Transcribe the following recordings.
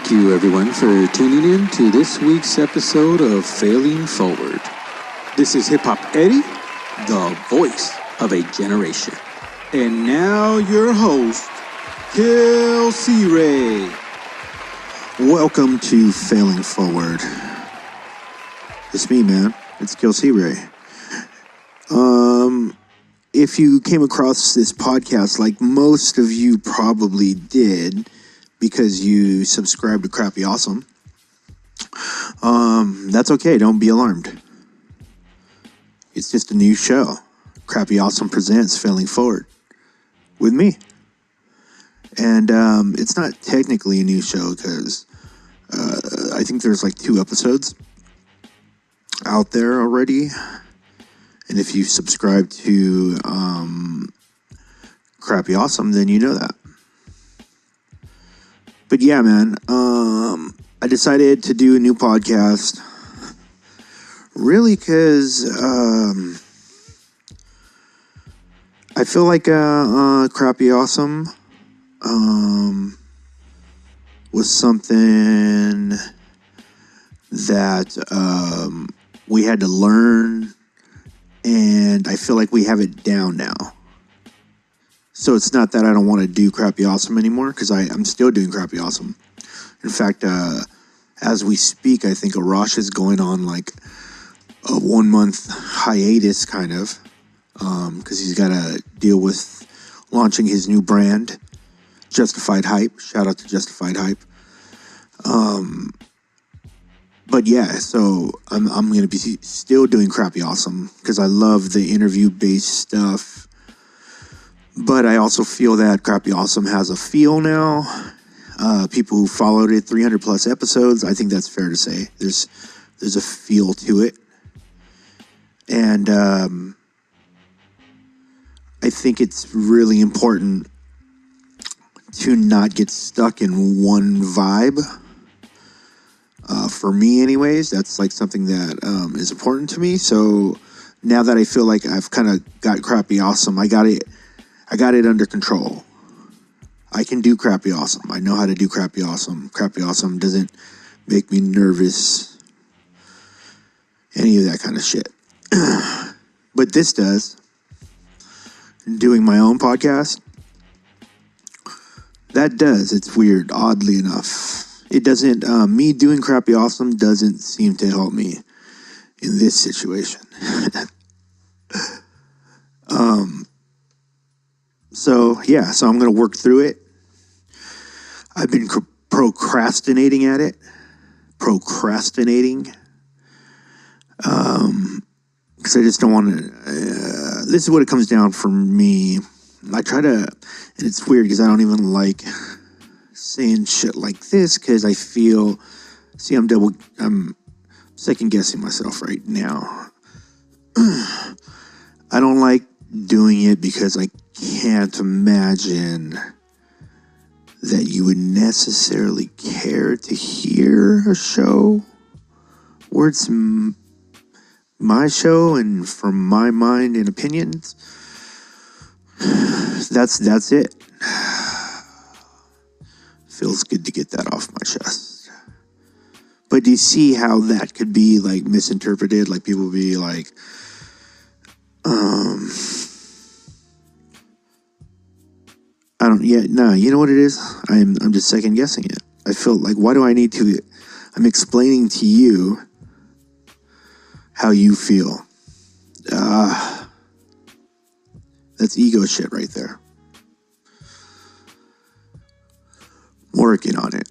Thank you, everyone, for tuning in to this week's episode of Failing Forward. This is Hip Hop Eddie, the voice of a generation. And now your host, KILLcRey. Welcome to Failing Forward. It's me, man. It's KILLcRey. If you came across this podcast, like most of you probably did, because you subscribe to Crappy Awesome, that's okay. Don't be alarmed. It's just a new show. Crappy Awesome presents Failing Forward with me. And it's not technically a new show because I think there's like 2 episodes out there already. And if you subscribe to Crappy Awesome, then you know that. But yeah, man, I decided to do a new podcast really because I feel like Crappy Awesome was something that we had to learn, and I feel like we have it down now. So it's not that I don't want to do Crappy Awesome anymore, because I'm still doing Crappy Awesome. In fact, as we speak, I think Arash is going on like a 1-month hiatus, kind of, because he's got to deal with launching his new brand, Justified Hype. Shout out to Justified Hype. But yeah, so I'm going to be still doing Crappy Awesome because I love the interview-based stuff. But I also feel that Crappy Awesome has a feel now. People who followed it, 300 plus episodes, I think that's fair to say. There's a feel to it. And I think it's really important to not get stuck in one vibe. For me anyways, that's like something that is important to me. So now that I feel like I've kind of got Crappy Awesome, I got it under control. I can do Crappy Awesome. I know how to do Crappy Awesome. Crappy Awesome doesn't make me nervous. Any of that kind of shit. But this does. Doing my own podcast, that does. It's weird, oddly enough. It doesn't, me doing Crappy Awesome doesn't seem to help me in this situation. So I'm going to work through it. I've been procrastinating. Because I just don't want to, this is what it comes down for me. I try to, and it's weird because I don't even like saying shit like this because I feel, I'm second guessing myself right now. I don't like doing it because I can't imagine that you would necessarily care to hear a show where it's my show and from my mind and opinions. That's it. Feels good to get that off my chest. But do you see how that could be like misinterpreted? Like people be like, you know what it is? I'm just second guessing it. I feel like, why do I need to? I'm explaining to you how you feel. That's ego shit right there. Working on it.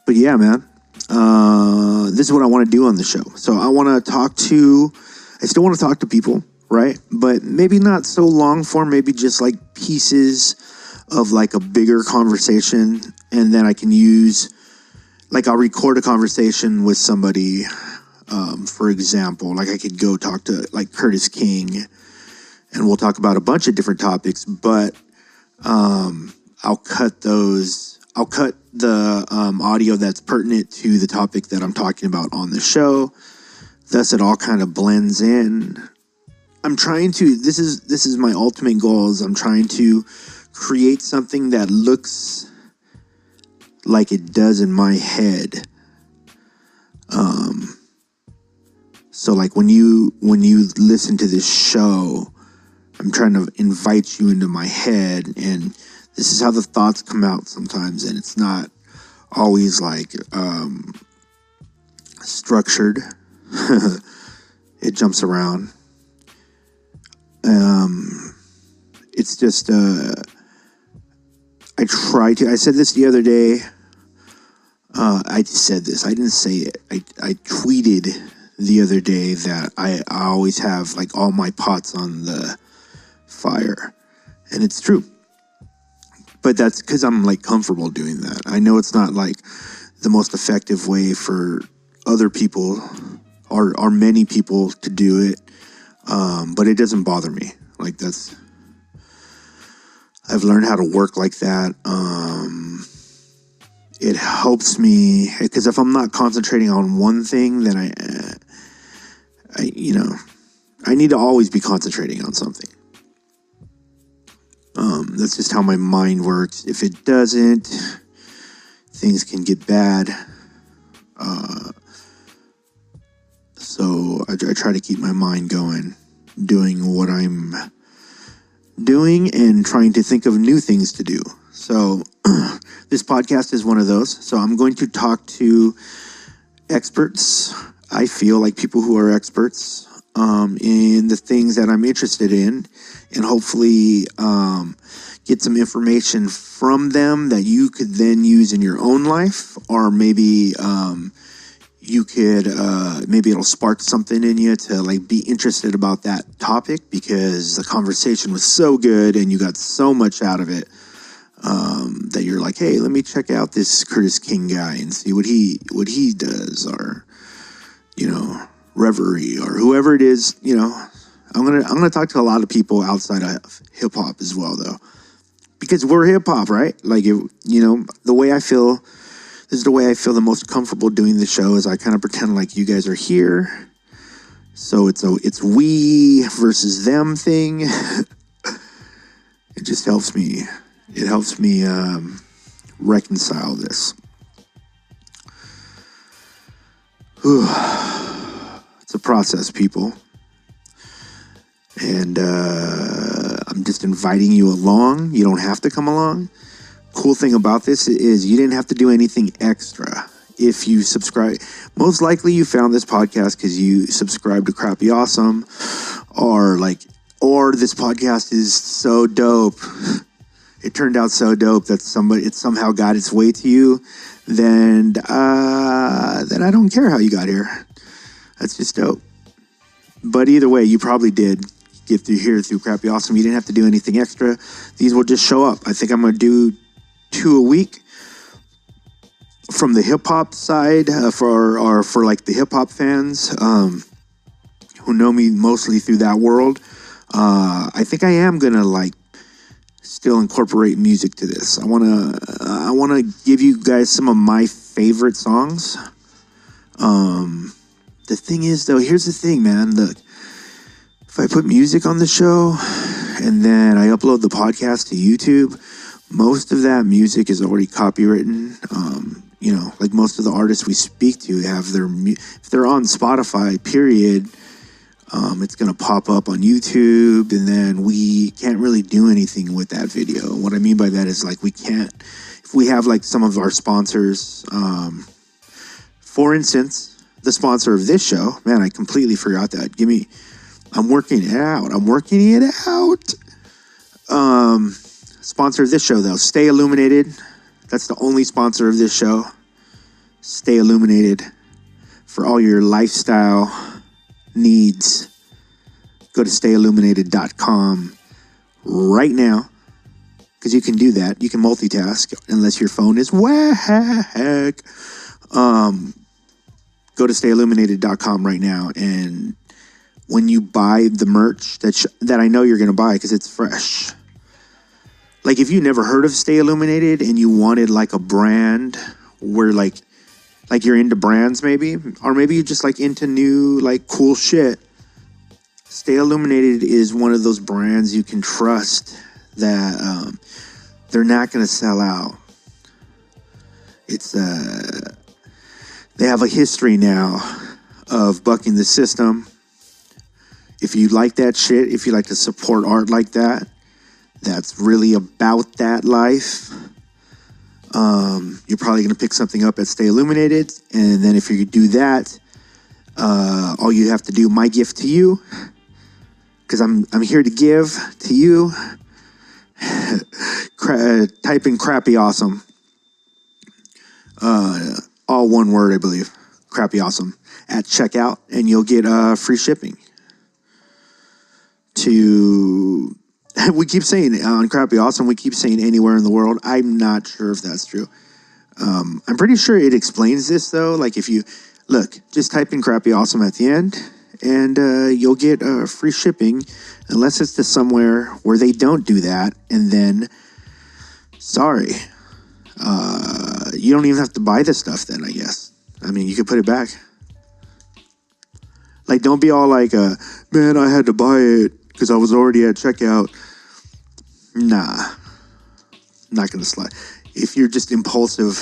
But yeah, man. This is what I want to do on the show. So I still want to talk to people, right? But maybe not so long form, maybe just like pieces of like a bigger conversation. And then I can I'll record a conversation with somebody. For example, like I could go talk to like Curtis King and we'll talk about a bunch of different topics, but I'll cut the audio that's pertinent to the topic that I'm talking about on the show. Thus, it all kind of blends in. I'm trying to, this is my ultimate goal, is I'm trying to create something that looks like it does in my head. So like when you listen to this show, I'm trying to invite you into my head, and this is how the thoughts come out sometimes, and it's not always like structured. It jumps around. It's just I said this the other day. I said this. I didn't say it. I tweeted the other day that I always have like all my pots on the fire, and it's true. But that's because I'm like comfortable doing that. I know it's not like the most effective way for other people or many people to do it, but it doesn't bother me. Like I've learned how to work like that. It helps me because if I'm not concentrating on one thing, then I need to always be concentrating on something. That's just how my mind works. If it doesn't, things can get bad. So I try to keep my mind going, doing what I'm doing and trying to think of new things to do. So this podcast is one of those. So I'm going to talk to experts. I feel like people who are experts in the things that I'm interested in, and hopefully get some information from them that you could then use in your own life, or maybe you could maybe it'll spark something in you to like be interested about that topic because the conversation was so good and you got so much out of it that you're like, hey, let me check out this Curtis King guy and see what he does, or Reverie, or whoever it is. I'm gonna talk to a lot of people outside of hip hop as well, though, because we're hip hop, right? Like, the way I feel. This is the way I feel the most comfortable doing the show, is I kind of pretend like you guys are here. So it's we versus them thing. It just helps me. It helps me reconcile this. It's a process, people. And I'm just inviting you along. You don't have to come along. Cool thing about this is you didn't have to do anything extra if you subscribe. Most likely you found this podcast because you subscribed to Crappy Awesome, or this podcast is so dope. It turned out so dope that it somehow got its way to you. Then I don't care how you got here. That's just dope. But either way, you probably did get through Crappy Awesome. You didn't have to do anything extra. These will just show up. I think I'm going to do 2 a week from the hip hop side for like the hip hop fans who know me mostly through that world. I think I am gonna like still incorporate music to this. I wanna give you guys some of my favorite songs. The thing is, though, here's the thing, man. Look, if I put music on the show and then I upload the podcast to YouTube, most of that music is already copywritten. Like most of the artists we speak to have if they're on Spotify, period, it's going to pop up on YouTube, and then we can't really do anything with that video. What I mean by that is, like, we can't, if we have like some of our sponsors, for instance, the sponsor of this show, man, I completely forgot that. I'm working it out. Sponsor of this show, though, Stay Illuminated. That's the only sponsor of this show. Stay Illuminated for all your lifestyle needs. Go to stayilluminated.com right now, because you can do that. You can multitask unless your phone is whack. Go to stayilluminated.com right now, and when you buy the merch that I know you're going to buy because it's fresh. Like, if you never heard of Stay Illuminated and you wanted like a brand where like you're into brands maybe, or maybe you're just like into new like cool shit, Stay Illuminated is one of those brands you can trust that they're not going to sell out. It's they have a history now of bucking the system. If you like that shit, if you like to support art like that, that's really about that life, you're probably going to pick something up at Stay Illuminated. And then if you do that, all you have to do, my gift to you, because I'm here to give to you, type in Crappy Awesome. All one word, I believe. Crappy Awesome at checkout, and you'll get free shipping. We keep saying on Crappy Awesome, we keep saying anywhere in the world. I'm not sure if that's true. I'm pretty sure it explains this though. Like if you look, just type in Crappy Awesome at the end, and you'll get free shipping, unless it's to somewhere where they don't do that. And then, sorry, you don't even have to buy this stuff then, I guess. I mean, you could put it back. Like, don't be all like, man, I had to buy it because I was already at checkout. Nah, not going to slide. If you're just impulsive,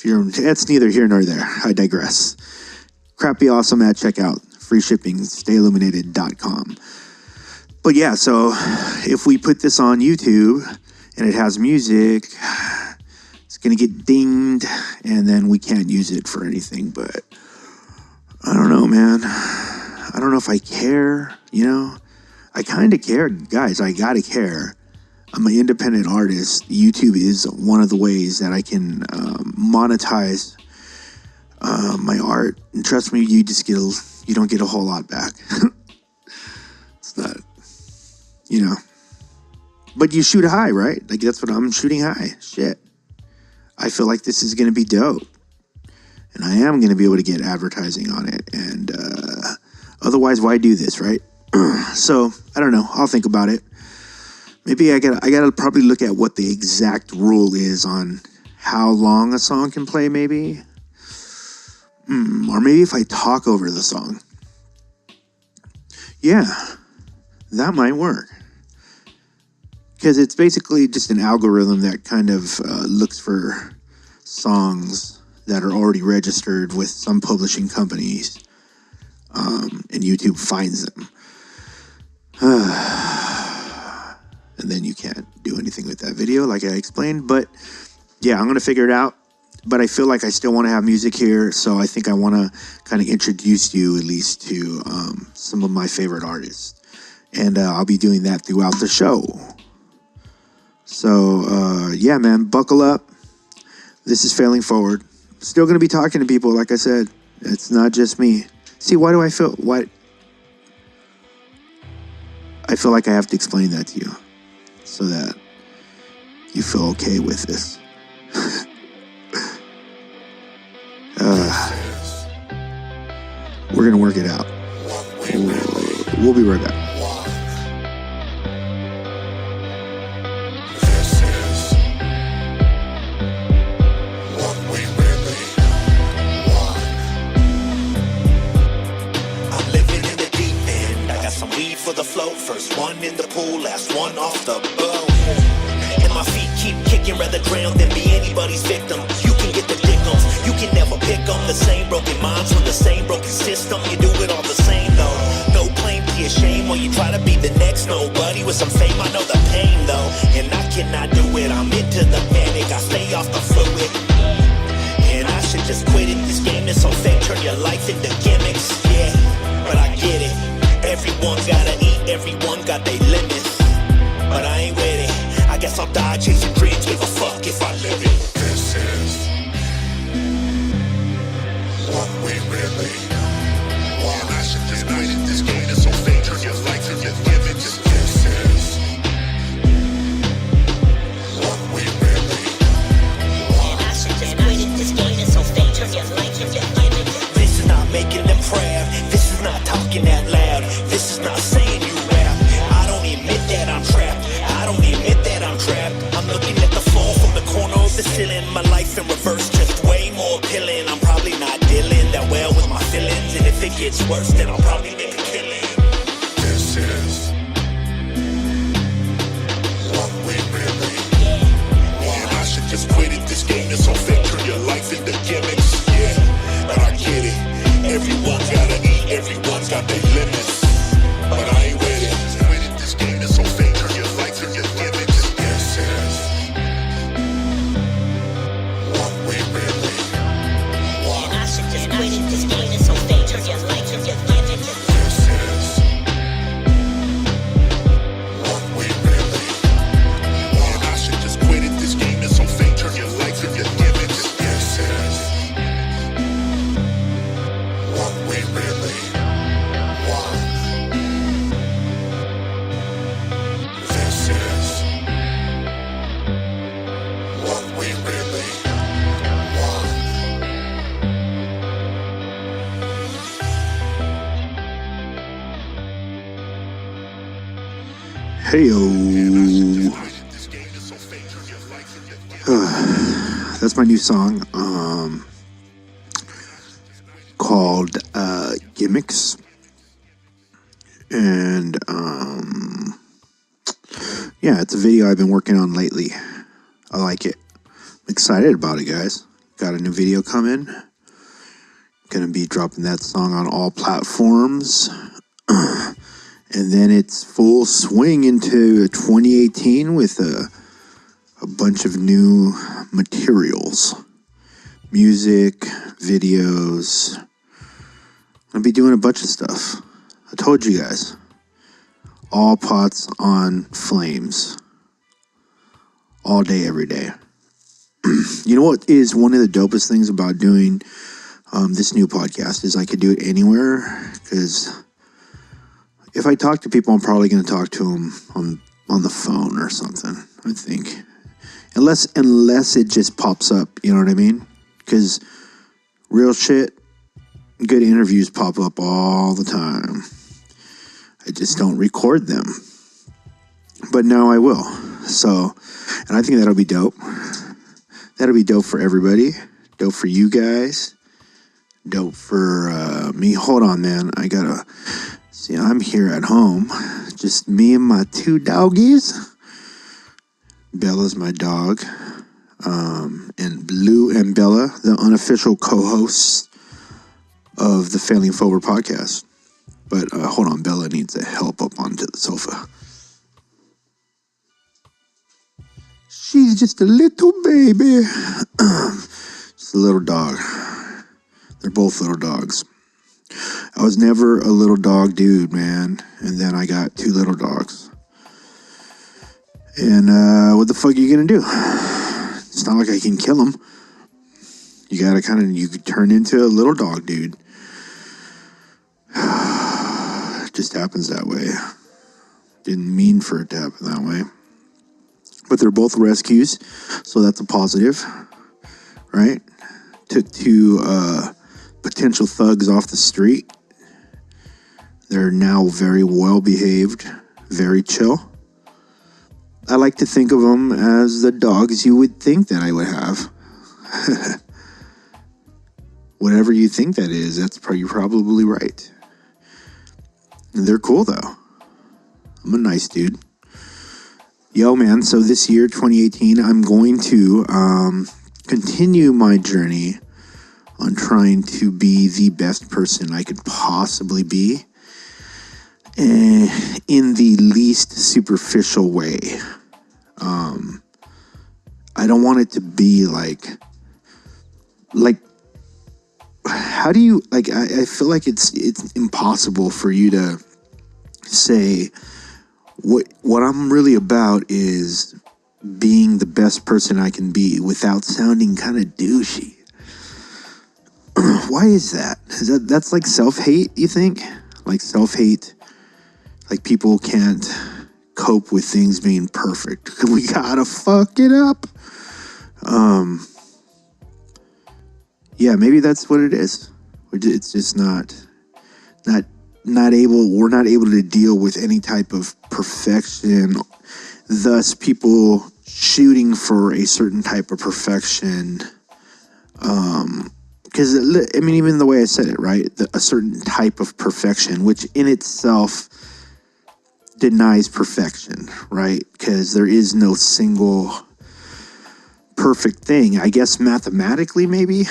that's neither here nor there. I digress. Crappy Awesome at checkout. Free shipping, stayilluminated.com. But yeah, so if we put this on YouTube and it has music, it's going to get dinged, and then we can't use it for anything. But I don't know, man. I don't know if I care, you know? I kind of care, guys. I got to care. I'm an independent artist. YouTube is one of the ways that I can monetize my art. And trust me, you don't get a whole lot back. It's not, you know. But you shoot high, right? Like, that's what I'm shooting high. Shit. I feel like this is going to be dope. And I am going to be able to get advertising on it. And otherwise, why do this, right? So, I don't know. I'll think about it. Maybe I gotta probably look at what the exact rule is on how long a song can play, maybe. Or maybe if I talk over the song. Yeah, that might work. Because it's basically just an algorithm that kind of looks for songs that are already registered with some publishing companies. And YouTube finds them. And then you can't do anything with that video, like I explained. But yeah, I'm going to figure it out. But I feel like I still want to have music here. So I think I want to kind of introduce you at least to some of my favorite artists. And I'll be doing that throughout the show. So yeah, man, buckle up. This is Failing Forward. Still going to be talking to people, like I said. It's not just me. See, why do I feel... I feel like I have to explain that to you so that you feel okay with this. We're going to work it out. We'll be right back. For the flow, first one in the pool, last one off the boat. And my feet keep kicking, rather drown than be anybody's victim. You can get the dickums, you can never pick on the same broken minds from the same broken system. You do it all the same though. No claim to your shame when you try to be the next nobody with some fame. I know the pain though, and I cannot do it. I'm into the panic, I stay off the fluid. And I should just quit it. This game is so fake, turn your life into gimmicks. Yeah, but I get it. Everyone gotta eat, everyone got their limits. But I ain't with it. I guess I'll die chasing dreams, give a fuck if I live it. This is what we really want. And I should just quit it. This game is so fake, turn your life into gimmicks. This is what we really want. And I should just quit it. This game is so fake, turn your life into gimmicks. This is not making them proud. This is not talking that loud. This is not saying you rap. I don't admit that I'm trapped. I don't admit that I'm trapped. I'm looking at the fall from the corner of the ceiling. My life in reverse, just way more appealing. I'm probably not dealing that well with my feelings. And if it gets worse, then I'll probably make a killing. This is what we really want. And I should just quit it. This game is so fake. Heyo. That's my new song, called Gimmicks. And yeah, it's a video I've been working on lately. I like it. I'm excited about it, guys. Got a new video coming. Gonna be dropping that song on all platforms. And then it's full swing into 2018 with a bunch of new materials. Music, videos. I'll be doing a bunch of stuff. I told you guys. All pots on flames. All day, every day. You know what is one of the dopest things about doing this new podcast is I could do it anywhere, because if I talk to people, I'm probably going to talk to them on the phone or something, I think. Unless it just pops up, you know what I mean? Because real shit, good interviews pop up all the time. I just don't record them. But now I will. So, and I think that'll be dope. That'll be dope for everybody. Dope for you guys. Dope for me. Hold on, man. I gotta... See, I'm here at home, just me and my two doggies. Bella's my dog, and Blue and Bella, the unofficial co-hosts of the Failing Forward podcast. But hold on, Bella needs to help up onto the sofa. She's just a little baby. Just a little dog. They're both little dogs. I was never a little dog dude, man. And then I got two little dogs. And what the fuck are you gonna do? It's not like I can kill them. You gotta you could turn into a little dog dude. It just happens that way. Didn't mean for it to happen that way. But they're both rescues, so that's a positive, right? Took two potential thugs off the street. They're now very well behaved, very chill. I like to think of them as the dogs you would think that I would have. Whatever you think that is, you're probably right. And they're cool though. I'm a nice dude. Yo, man, so this year, 2018, I'm going to continue my journey on trying to be the best person I could possibly be, in the least superficial way. I don't want it to be like how do you, I feel like it's impossible for you to say what I'm really about is being the best person I can be without sounding kind of douchey. Why is that? That's like self-hate, you think? Like self-hate, like people can't cope with things being perfect. We gotta fuck it up. Yeah, maybe that's what it is. It's just not able. We're not able to deal with any type of perfection. Thus, people shooting for a certain type of perfection. Because, I mean, even the way I said it, right? A certain type of perfection, which in itself denies perfection, right? Because there is no single perfect thing. I guess mathematically, maybe.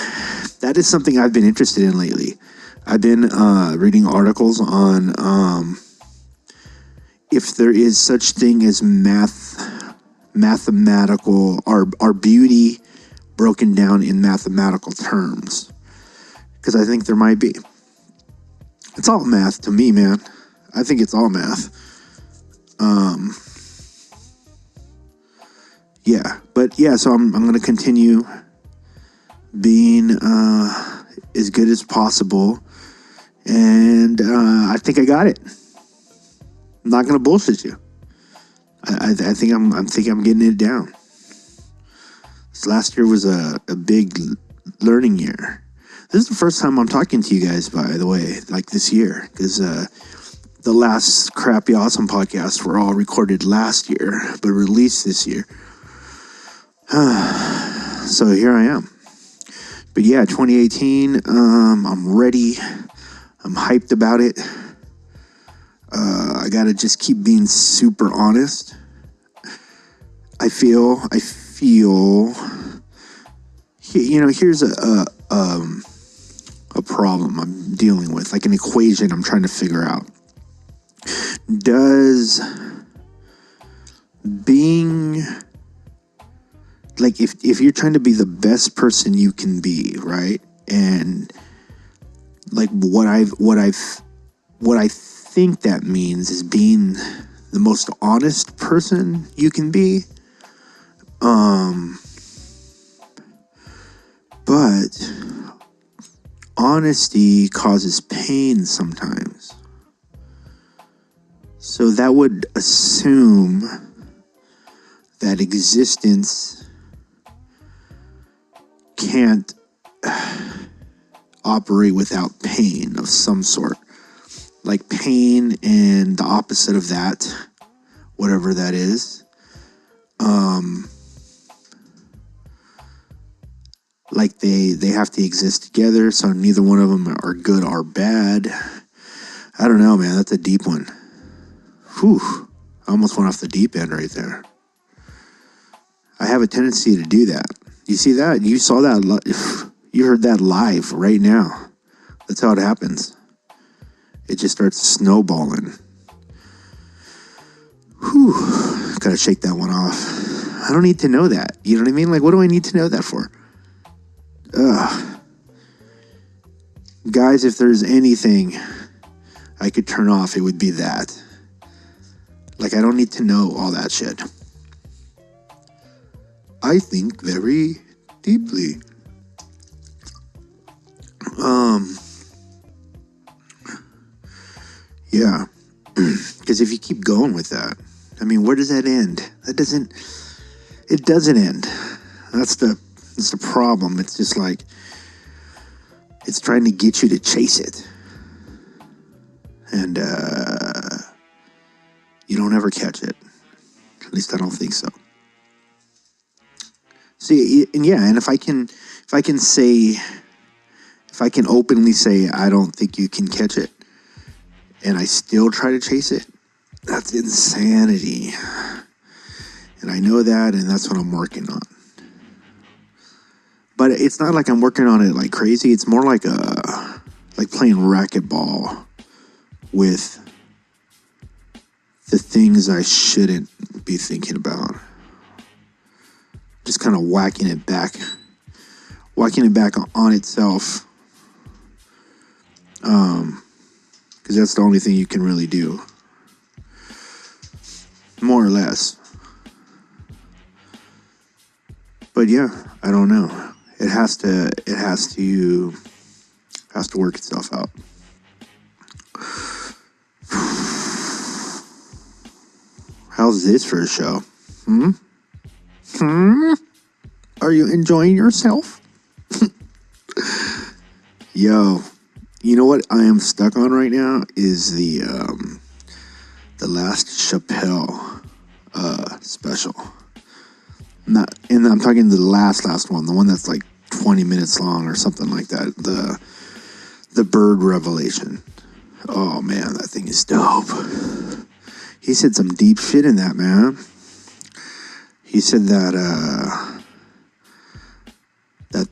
That is something I've been interested in lately. I've been reading articles on if there is such thing as mathematical, our beauty broken down in mathematical terms, because I think there might be. It's all math to me, man. I think it's all math. Yeah, but yeah, so I'm going to continue being as good as possible, and I think I got it. I'm not going to bullshit you. I think I'm getting it down. This last year was a big learning year. This is the first time I'm talking to you guys, by the way, like this year, because the last Crappy Awesome podcasts were all recorded last year, but released this year. So here I am. But yeah, 2018, I'm ready. I'm hyped about it. I gotta just keep being super honest. I feel, here's a problem I'm dealing with, like an equation I'm trying to figure out. Does being, like, if you're trying to be the best person you can be, right? And like what I think that means is being the most honest person you can be. But honesty causes pain sometimes. So that would assume that existence can't operate without pain of some sort. Like pain and the opposite of that, whatever that is. Like they have to exist together, so neither one of them are good or bad. I don't know, man. That's a deep one. Whew. I almost went off the deep end right there. I have a tendency to do that. You see that? You saw that. You heard that live right now. That's how it happens. It just starts snowballing. Whew. Gotta shake that one off. I don't need to know that. You know what I mean? Like, what do I need to know that for? Guys, if there's anything I could turn off, it would be that. Like, I don't need to know all that shit. I think very deeply. Yeah. Because if you keep going with that, I mean, where does that end? It doesn't end. That's the problem. It's just like, it's trying to get you to chase it. And you don't ever catch it. At least I don't think so. See, and yeah, and if I can openly say I don't think you can catch it, and I still try to chase it, that's insanity. And I know that, and that's what I'm working on. But it's not like I'm working on it like crazy. It's more like playing racquetball with the things I shouldn't be thinking about. Just kind of whacking it back on itself. Because that's the only thing you can really do. More or less. But yeah, I don't know. It has to work itself out. How's this for a show? Are you enjoying yourself? Yo, you know what I am stuck on right now is the last Chappelle special. And I'm talking the last one, the one that's like 20 minutes long or something like that. The bird revelation. Oh man, that thing is dope. He said some deep shit in that, man. He said that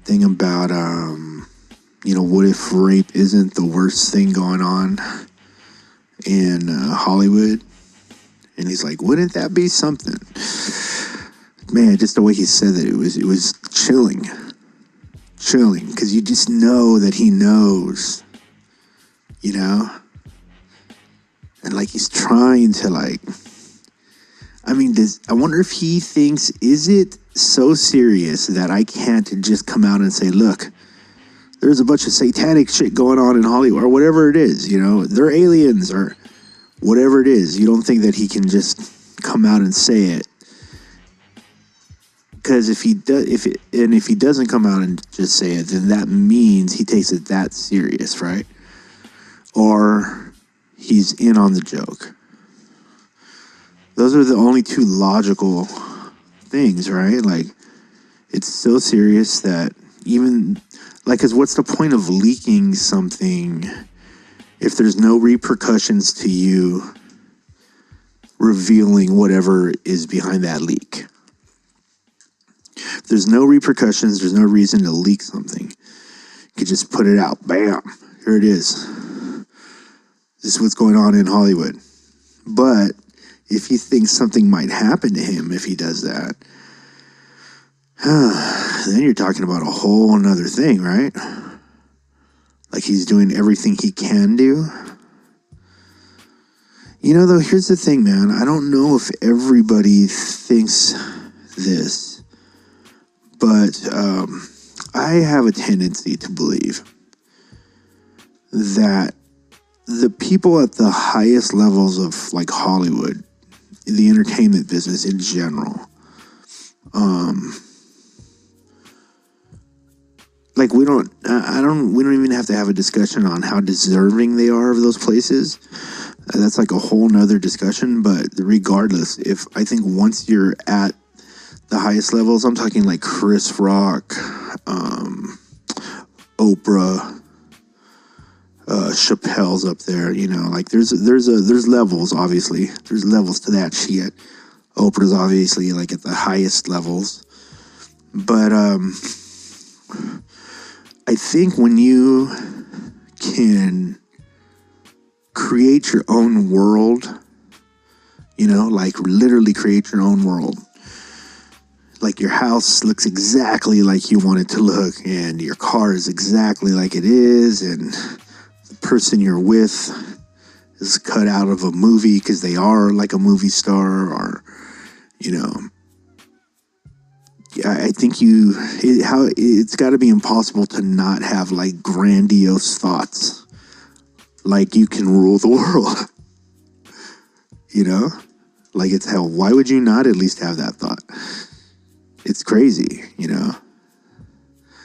thing about what if rape isn't the worst thing going on in Hollywood? And he's like, wouldn't that be something? Man, just the way he said that, it was chilling, because you just know that he knows, and like he's trying to I wonder if he thinks, is it so serious that I can't just come out and say, look, there's a bunch of satanic shit going on in Hollywood, or whatever it is, they're aliens, or whatever it is. You don't think that he can just come out and say it? Because if he doesn't come out and just say it, then that means he takes it that serious, right? Or he's in on the joke. Those are the only two logical things, right? Like, it's so serious that even, like, because what's the point of leaking something if there's no repercussions to you revealing whatever is behind that leak? If there's no repercussions, there's no reason to leak something. You could just put it out. Bam. Here it is. This is what's going on in Hollywood. But if you think something might happen to him if he does that, then you're talking about a whole another thing, right? Like he's doing everything he can do. You know, though, here's the thing, man. I don't know if everybody thinks this, but I have a tendency to believe that the people at the highest levels of, like, Hollywood, the entertainment business in general, like, we don't even have to have a discussion on how deserving they are of those places. That's like a whole nother discussion. But regardless, I think once you're at the highest levels, I'm talking like Chris Rock, Oprah, Chappelle's up there. You know, like there's levels. Obviously, there's levels to that shit. Oprah's obviously like at the highest levels, but I think when you can create your own world, you know, like literally create your own world. Like your house looks exactly like you want it to look, and your car is exactly like it is, and the person you're with is cut out of a movie because they are like a movie star, or, you know, I think it's got to be impossible to not have like grandiose thoughts, like you can rule the world. You know, like it's hell. Why would you not at least have that thought? It's crazy, you know,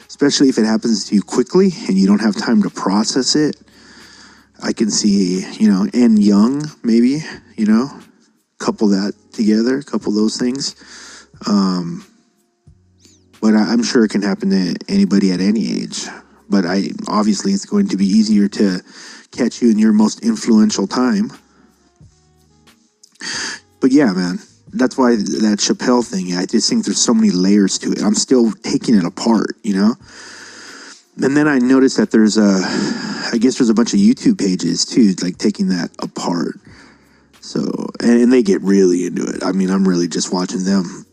especially if it happens to you quickly and you don't have time to process it. I can see, you know, and young, maybe, you know, couple that together, couple those things. But I'm sure it can happen to anybody at any age. But obviously it's going to be easier to catch you in your most influential time. But yeah, man, that's why that Chappelle thing, I just think there's so many layers to it. I'm still taking it apart, you know? And then I noticed that there's a bunch of YouTube pages too, like taking that apart. So, and they get really into it. I mean, I'm really just watching them.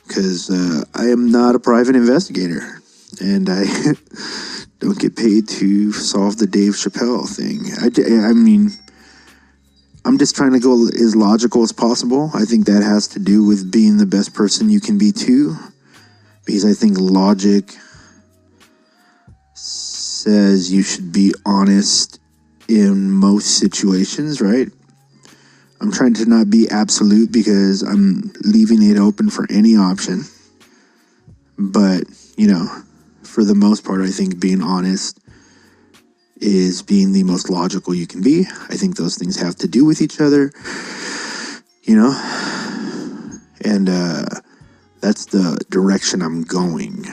Because I am not a private investigator, and I don't get paid to solve the Dave Chappelle thing. I mean, I'm just trying to go as logical as possible. I think that has to do with being the best person you can be too, because I think logic says you should be honest in most situations, right? I'm trying to not be absolute because I'm leaving it open for any option. But, you know, for the most part, I think being honest is being the most logical you can be. I think those things have to do with each other, you know, and that's the direction I'm going.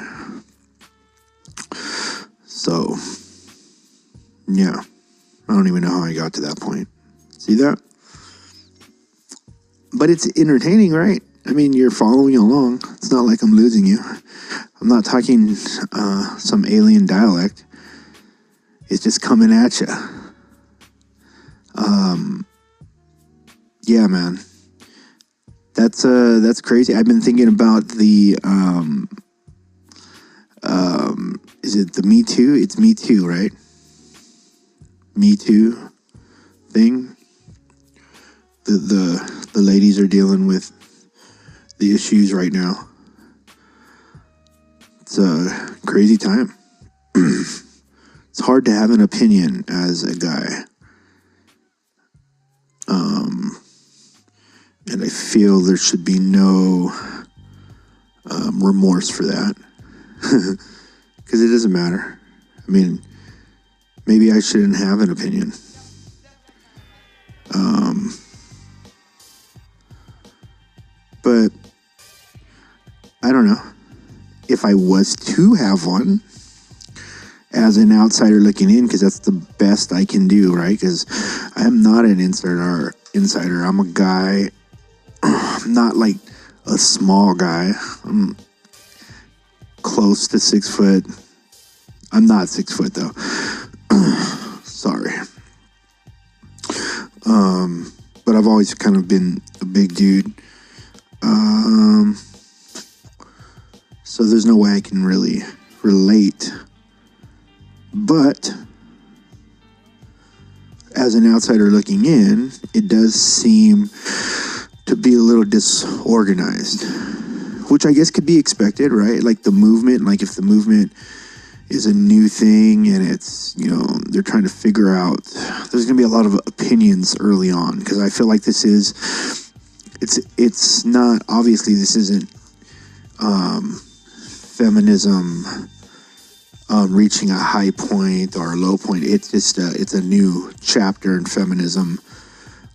So, yeah, I don't even know how I got to that point. See that? But it's entertaining, right? I mean, you're following along. It's not like I'm losing you. I'm not talking some alien dialect. It's just coming at you. Yeah, man. That's crazy. I've been thinking about the is it the Me Too? It's Me Too, right? Me Too thing. The ladies are dealing with the issues right now. It's a crazy time. It's hard to have an opinion as a guy. And I feel there should be no remorse for that. Because it doesn't matter. I mean, maybe I shouldn't have an opinion. I don't know, if I was to have one, as an outsider looking in, because that's the best I can do, right? Because I am not an insider. I'm a guy, not like a small guy. I'm close to 6 foot. I'm not 6 foot though. Sorry. But I've always kind of been a big dude. So there's no way I can really relate. But as an outsider looking in, it does seem to be a little disorganized, which I guess could be expected, right? Like the movement, like if the movement is a new thing and it's, they're trying to figure out, there's going to be a lot of opinions early on, because I feel like this is, it's not, obviously this isn't feminism reaching a high point or a low point. It's just it's a new chapter in feminism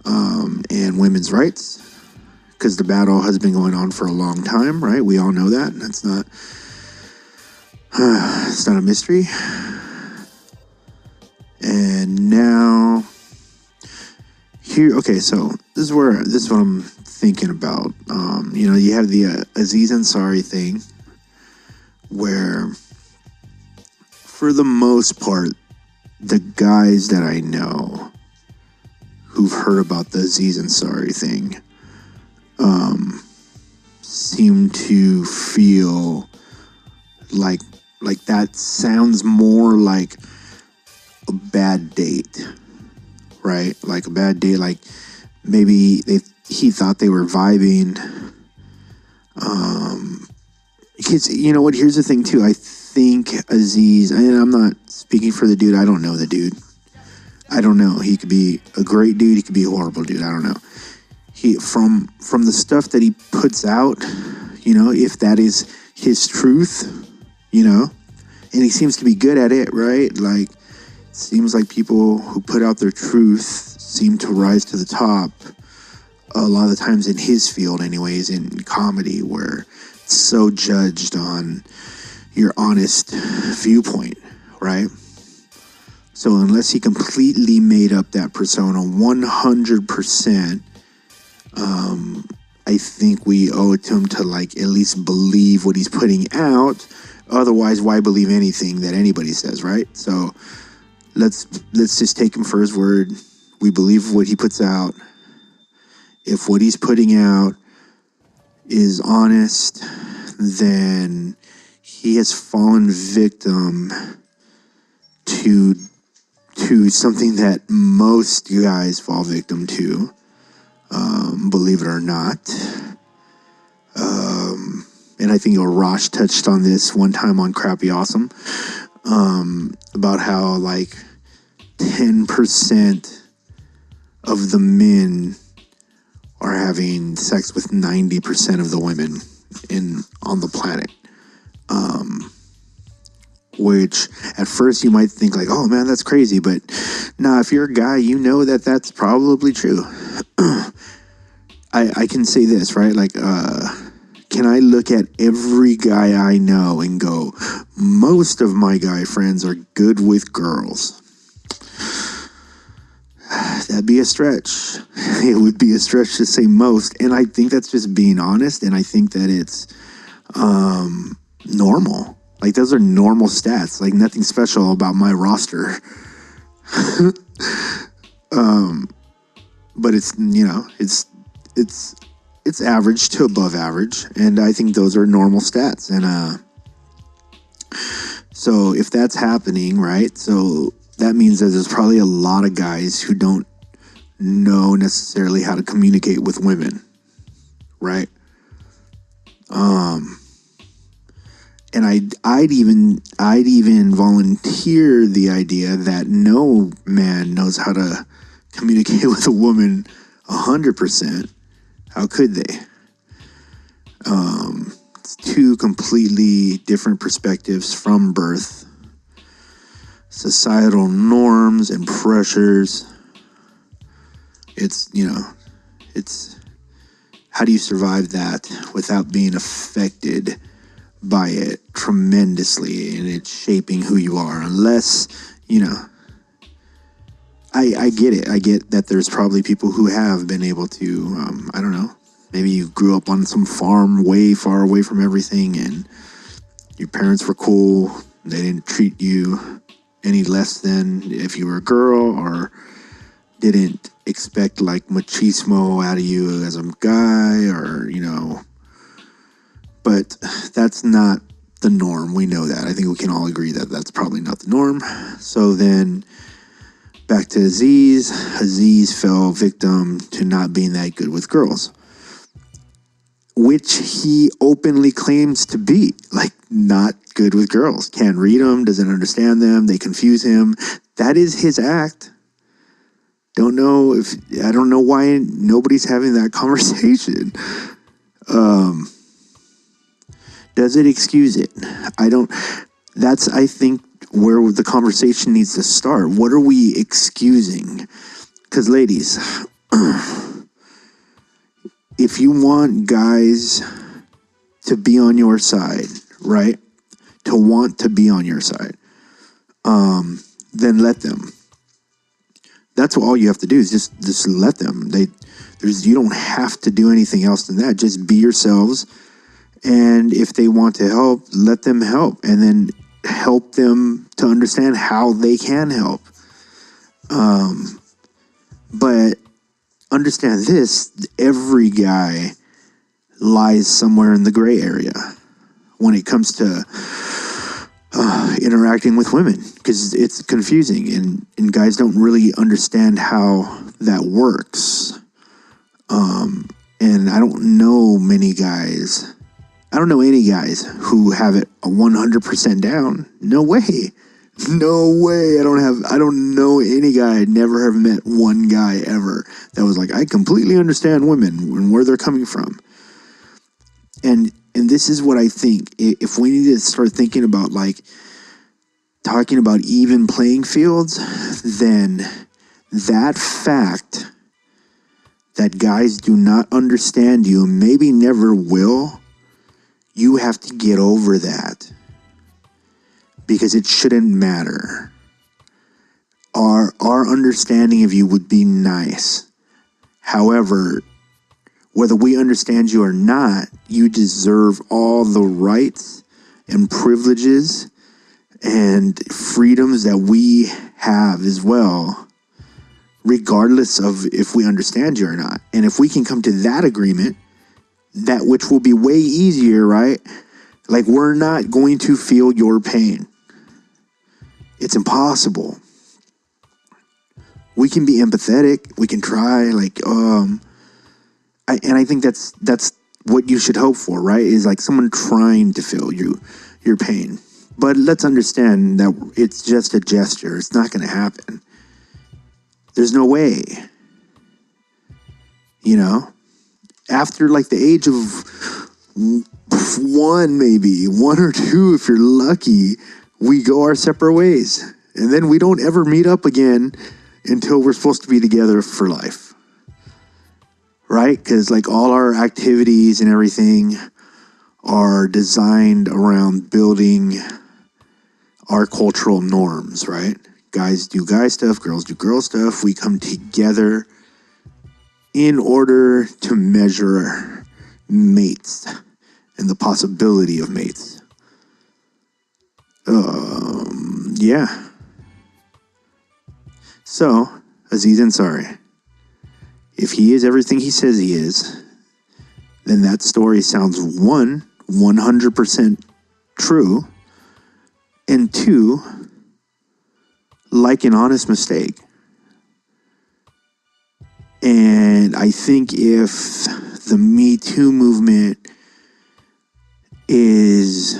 and women's rights, because the battle has been going on for a long time, right? We all know that. That's not it's not a mystery. And now here, okay, so this is what I'm thinking about. You have the Aziz Ansari thing, where for the most part, the guys that I know who've heard about the Aziz Ansari thing seem to feel like that sounds more like a bad date, right? Like a bad date, like maybe he thought they were vibing. Because you know what? Here's the thing too. I think Aziz, and I'm not speaking for the dude. I don't know the dude. I don't know. He could be a great dude. He could be a horrible dude. I don't know. He from the stuff that he puts out, if that is his truth, and he seems to be good at it, right? Like, it seems like people who put out their truth seem to rise to the top a lot of the times in his field, anyways, in comedy, where it's so judged on your honest viewpoint, right? So unless he completely made up that persona 100%, I think we owe it to him to at least believe what he's putting out. Otherwise, why believe anything that anybody says, right? So let's just take him for his word. We believe what he puts out. If what he's putting out is honest, then he has fallen victim to something that most guys fall victim to, believe it or not. And I think Arash touched on this one time on Crappy Awesome, about how 10% of the men are having sex with 90% of the women on the planet. Which at first you might think oh man, that's crazy. But nah, if you're a guy, that's probably true. I can say this, right? Can I look at every guy I know and go, most of my guy friends are good with girls? That'd be a stretch. It would be a stretch to say most. And I think that's just being honest. And I think that it's normal. Those are normal stats. Nothing special about my roster. But it's, it's average to above average. And I think those are normal stats. And so if that's happening, right? So that means that there's probably a lot of guys who don't know necessarily how to communicate with women, right? And I'd even volunteer the idea that no man knows how to communicate with a woman 100%. How could they? It's two completely different perspectives from birth. Societal norms and pressures. It's how do you survive that without being affected by it tremendously, and it's shaping who you are. Unless, I get it. I get that there's probably people who have been able to, I don't know, maybe you grew up on some farm way far away from everything, and your parents were cool. They didn't treat you any less than if you were a girl, or didn't expect like machismo out of you as a guy, or, but that's not the norm. We know that. I think we can all agree that that's probably not the norm. So then back to Aziz. Aziz fell victim to not being that good with girls, which he openly claims to be, like, not good with girls. Can't read them, doesn't understand them, they confuse him. That is his act. I don't know why nobody's having that conversation. Does it excuse it? That's, I think, where the conversation needs to start. What are we excusing? Because, ladies, if you want guys to be on your side, right? To want to be on your side, then let them. That's all you have to do is just let them. You don't have to do anything else than that. Just be yourselves. And if they want to help, let them help. And then help them to understand how they can help. But understand this, every guy lies somewhere in the gray area when it comes to interacting with women, because it's confusing, and guys don't really understand how that works. And I don't know any guys who have it 100% down. No way. I don't know any guy. I never have met one guy ever that was like, I completely understand women and where they're coming from. And this is what I think. If we need to start thinking about, like, talking about even playing fields, then that fact that guys do not understand you, maybe never will, you have to get over that. Because it shouldn't matter. Our understanding of you would be nice. However, whether we understand you or not, you deserve all the rights and privileges and freedoms that we have as well, regardless of if we understand you or not. And if we can come to that agreement, that which will be way easier, right? Like, we're not going to feel your pain. It's impossible. We can be empathetic. We can try, I think that's what you should hope for, right? Is like someone trying to feel your pain. But let's understand that it's just a gesture. It's not going to happen. There's no way. After like the age of one or two, if you're lucky, we go our separate ways. And then we don't ever meet up again until we're supposed to be together for life. Right? Because like all our activities and everything are designed around building our cultural norms, right? Guys do guy stuff, girls do girl stuff. We come together in order to measure mates and the possibility of mates. Yeah. So, Aziz Ansari, if he is everything he says he is, then that story sounds 100% true, and 2, like an honest mistake. And I think if the Me Too movement is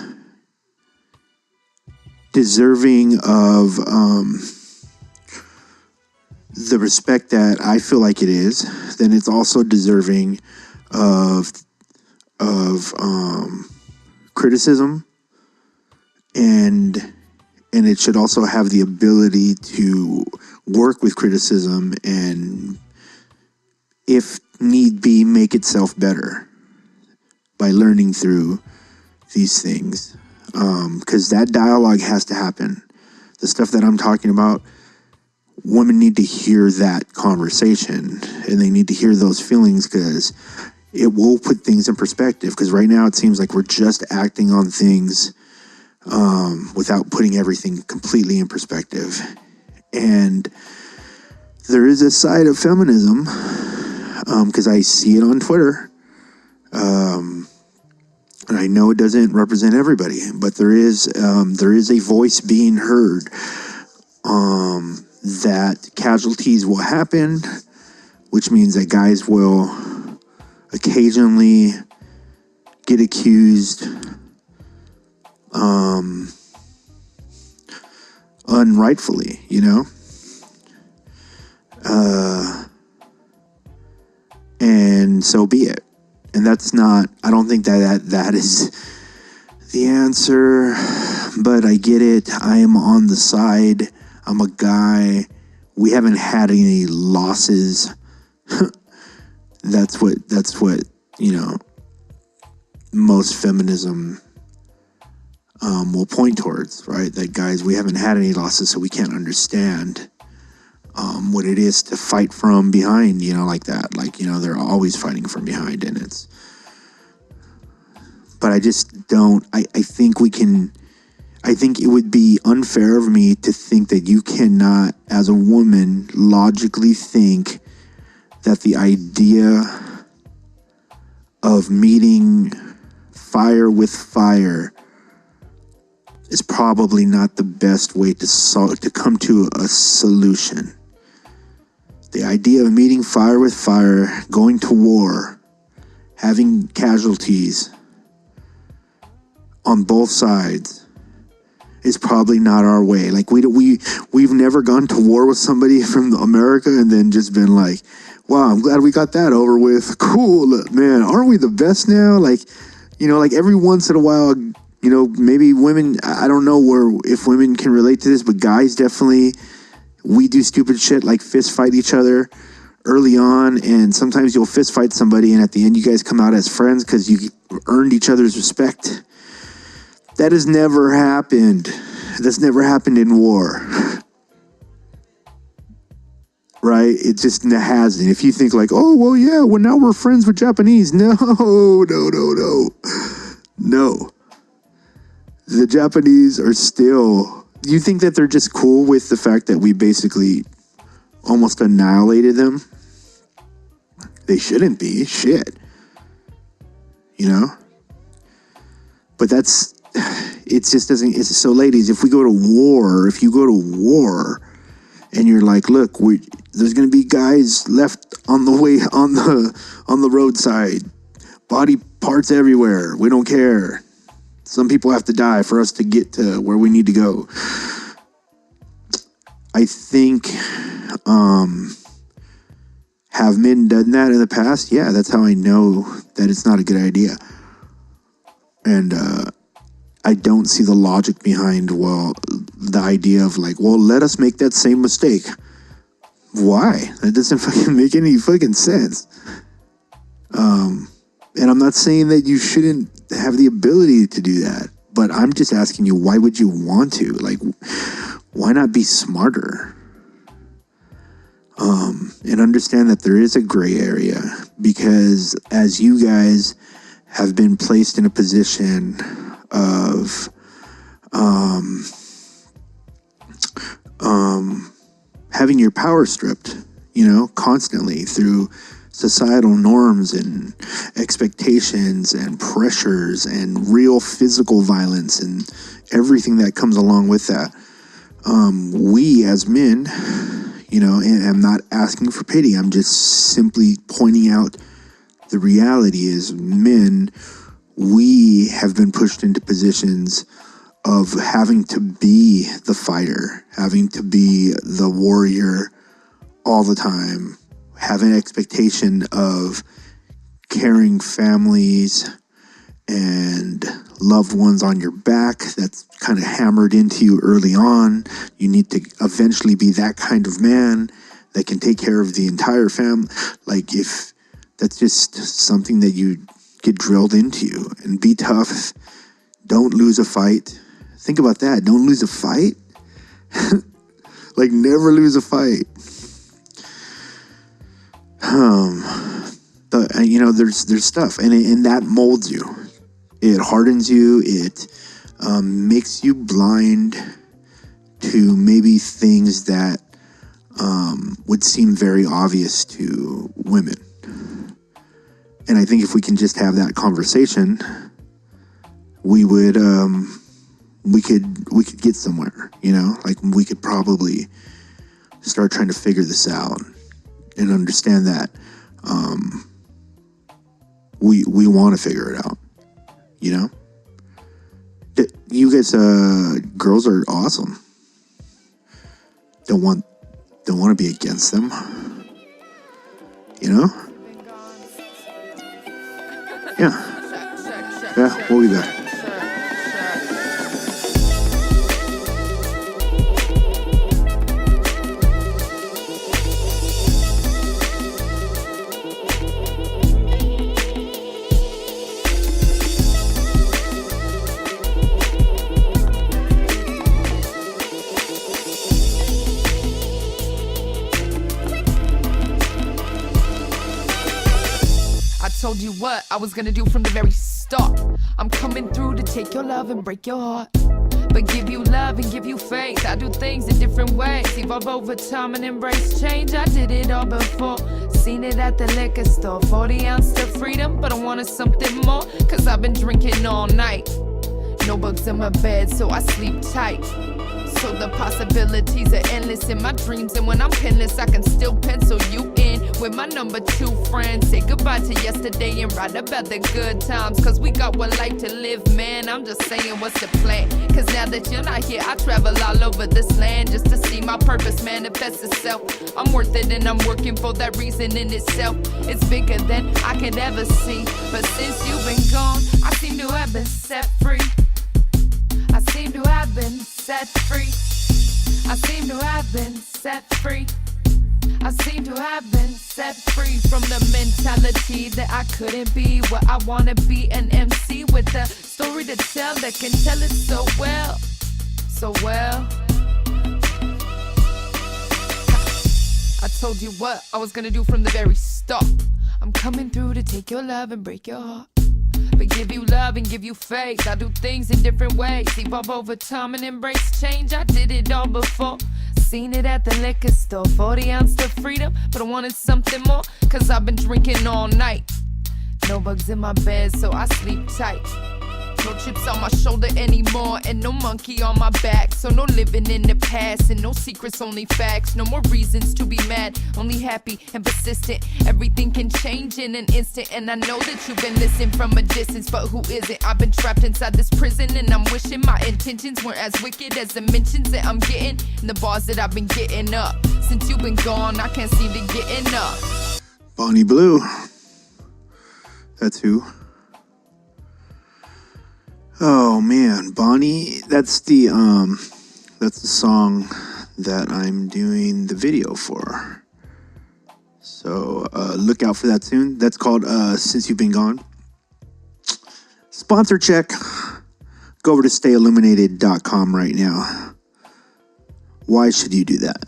deserving of the respect that I feel like it is, then it's also deserving of criticism, and it should also have the ability to work with criticism and, if need be, make itself better by learning through these things, because that dialogue has to happen. The stuff that I'm talking about, women need to hear that conversation, and they need to hear those feelings, because it will put things in perspective. Because right now it seems like we're just acting on things without putting everything completely in perspective. And there is a side of feminism, because I see it on Twitter, and I know it doesn't represent everybody, but there is a voice being heard, that casualties will happen, which means that guys will occasionally get accused unrightfully, and so be it. And that's not, I don't think that is the answer, but I get it. I am on the side. I'm a guy. We haven't had any losses. That's what, most feminism will point towards, right? That guys, we haven't had any losses, so we can't understand what it is to fight from behind, like that. Like, they're always fighting from behind, and but I just don't, I think it would be unfair of me to think that you cannot, as a woman, logically think that the idea of meeting fire with fire is probably not the best way to come to a solution. The idea of meeting fire with fire, going to war, having casualties on both sides is probably not our way. Like we've never gone to war with somebody from America and then just been like, wow, I'm glad we got that over with. Cool, man. Aren't we the best now? Like every once in a while, maybe women, I don't know if women can relate to this, but guys definitely, we do stupid shit like fist fight each other early on, and sometimes you'll fist fight somebody and at the end you guys come out as friends because you earned each other's respect. That has never happened. That's never happened in war. Right? It just hasn't. If you think like, oh, well, yeah, well, now we're friends with Japanese. No. The Japanese are still, you think that they're just cool with the fact that we basically almost annihilated them? They shouldn't be. Shit. But it just doesn't, so ladies, if you go to war and you're like, look, there's going to be guys left on the roadside, body parts everywhere. We don't care. Some people have to die for us to get to where we need to go. I think, have men done that in the past? Yeah, that's how I know that it's not a good idea. And I don't see the logic behind, the idea of like, let us make that same mistake. Why? That doesn't fucking make any fucking sense. And I'm not saying that you shouldn't have the ability to do that, but I'm just asking you, why would you want to? Like, why not be smarter? And understand that there is a gray area, because as you guys have been placed in a position of having your power stripped, constantly through societal norms and expectations and pressures and real physical violence and everything that comes along with that. We as men, and I'm not asking for pity, I'm just simply pointing out the reality is, men, we have been pushed into positions of having to be the fighter, having to be the warrior all the time, have an expectation of carrying families and loved ones on your back. That's kind of hammered into you early on. You need to eventually be that kind of man that can take care of the entire family. Like, if that's just something that you get drilled into you, and be tough, Don't lose a fight. Think about that. Don't lose a fight. Like, never lose a fight. There's stuff, and that molds you. It hardens you. It makes you blind to maybe things that would seem very obvious to women. And I think if we can just have that conversation, we would we could get somewhere. Like, we could probably start trying to figure this out and understand that we want to figure it out. You guys, girls are awesome. Don't want to be against them. Yeah, we'll be back. Told you what I was gonna do from the very start. I'm coming through to take your love and break your heart, but give you love and give you faith. I do things in different ways, evolve over time and embrace change. I did it all before, seen it at the liquor store. 40 ounce to freedom, but I wanted something more, cause I've been drinking all night. No bugs in my bed, so I sleep tight. So the possibilities are endless in my dreams, and when I'm penless, I can still pencil you in with my number 2 friend. Say goodbye to yesterday and write about the good times, cause we got one life to live, man. I'm just saying, what's the plan? Cause now that you're not here, I travel all over this land just to see my purpose manifest itself. I'm worth it and I'm working for that reason in itself. It's bigger than I could ever see, but since you've been gone, I seem to have been set free. I seem to have been set free. I seem to have been set free. I seem to have been set free from the mentality that I couldn't be what I wanna be, an MC with a story to tell that can tell it so well, so well. I told you what I was gonna do from the very start. I'm coming through to take your love and break your heart, but give you love and give you faith. I do things in different ways, evolve over time and embrace change. I did it all before, seen it at the liquor store. 40 ounce to freedom, but I wanted something more, cause I've been drinking all night. No bugs in my bed, so I sleep tight. No chips on my shoulder anymore, and no monkey on my back. So no living in the past, and no secrets, only facts. No more reasons to be mad, only happy and persistent. Everything can change in an instant, and I know that you've been listening from a distance, but who isn't? I've been trapped inside this prison, and I'm wishing my intentions weren't as wicked as the mentions that I'm getting, and the bars that I've been getting up. Since you've been gone, I can't seem to get enough. Bonnie Blue. That's who. Oh man, Bonnie, that's the song that I'm doing the video for. So look out for that soon. That's called Since You've Been Gone. Sponsor check. Go over to stayilluminated.com right now. Why should you do that?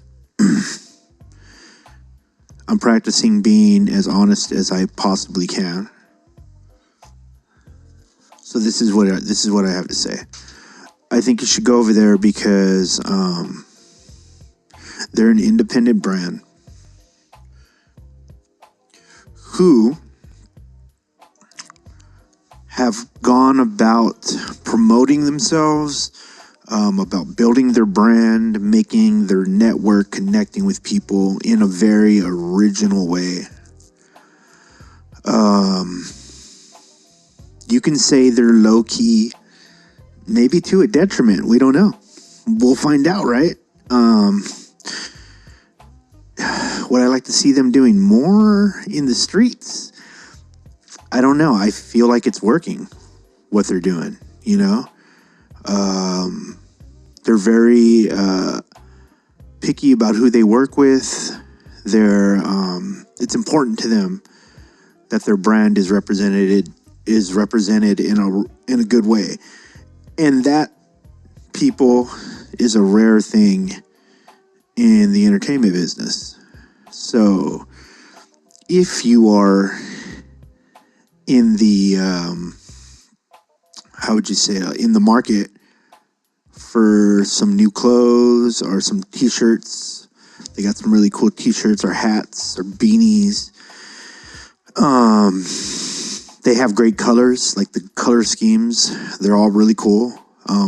I'm practicing being as honest as I possibly can. So this is what I have to say. I think you should go over there because they're an independent brand who have gone about promoting themselves, about building their brand, making their network, connecting with people in a very original way. You can say they're low-key, maybe to a detriment. We don't know. We'll find out, right? Would I like to see them doing more in the streets? I don't know. I feel like it's working, what they're doing, you know? They're very picky about who they work with. It's important to them that their brand is represented in a good way, And that, people, is a rare thing in the entertainment business. So if you are in the, how would you say, in the market for some new clothes or some t-shirts, they got some really cool t-shirts or hats or beanies. They have great colors, like the color schemes. They're all really cool.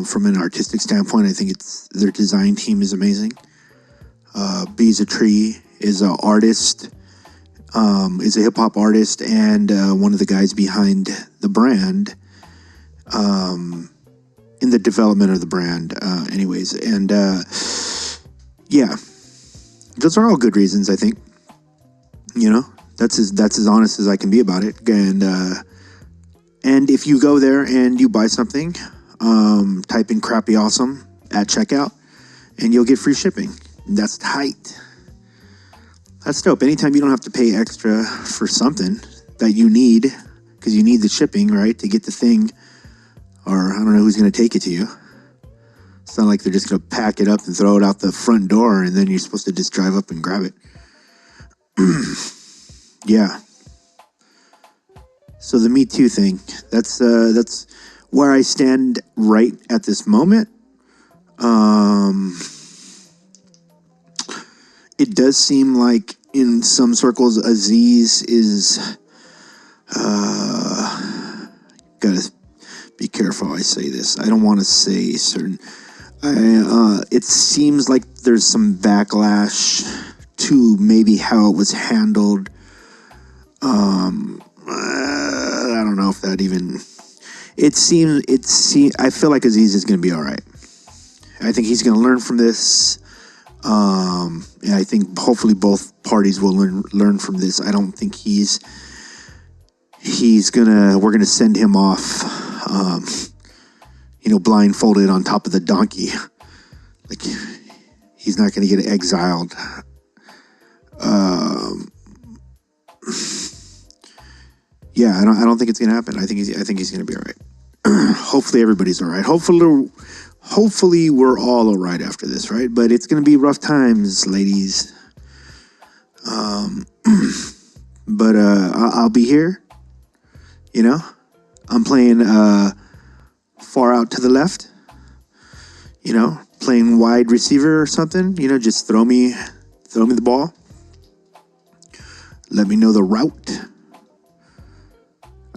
From an artistic standpoint, I think their design team is amazing. Bees a Tree is an artist, is a hip hop artist, and one of the guys behind the brand, in the development of the brand, anyways. And yeah, those are all good reasons, I think. You know, that's as honest as I can be about it. And if you go there and you buy something, type in Crappy Awesome at checkout, and you'll get free shipping. That's tight. That's dope. Anytime you don't have to pay extra for something that you need, because you need the shipping, right, to get the thing, or I don't know who's going to take it to you. It's not like they're just going to pack it up and throw it out the front door, and then you're supposed to just drive up and grab it. Yeah. So the Me Too thing, that's where I stand right at this moment. It does seem like in some circles, Aziz is, gotta be careful how I say this. I don't want to say certain, it seems like there's some backlash to maybe how it was handled. I don't know if that even, I feel like Aziz is going to be all right. I think he's going to learn from this. I think hopefully both parties will learn from this. I don't think we're gonna send him off, blindfolded on top of the donkey. Like, he's not gonna get exiled. Yeah, I don't think it's gonna happen. I think he's gonna be all right. Hopefully everybody's all right. Hopefully we're all all right after this, right? But it's going to be rough times, ladies. But I'll be here. You know, I'm playing far out to the left. You know, playing wide receiver or something. You know, just throw me the ball. Let me know the route.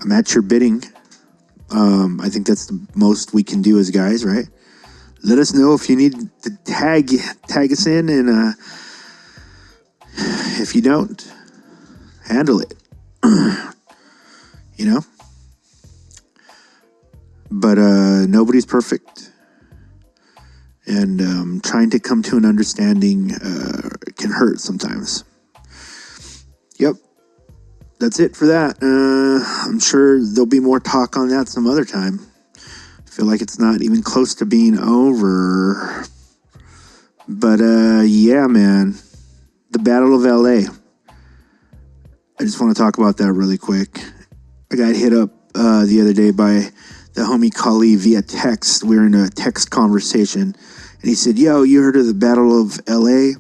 I'm at your bidding. I think that's the most we can do as guys, right? Let us know if you need to tag us in, and if you don't, handle it. You know? But nobody's perfect. And trying to come to an understanding can hurt sometimes. Yep. That's it for that. I'm sure there'll be more talk on that some other time. I feel like it's not even close to being over. But yeah, man. The Battle of LA. I just want to talk about that really quick. I got hit up the other day by the homie Kali via text. We were in a text conversation. And he said, yo, you heard of the Battle of LA?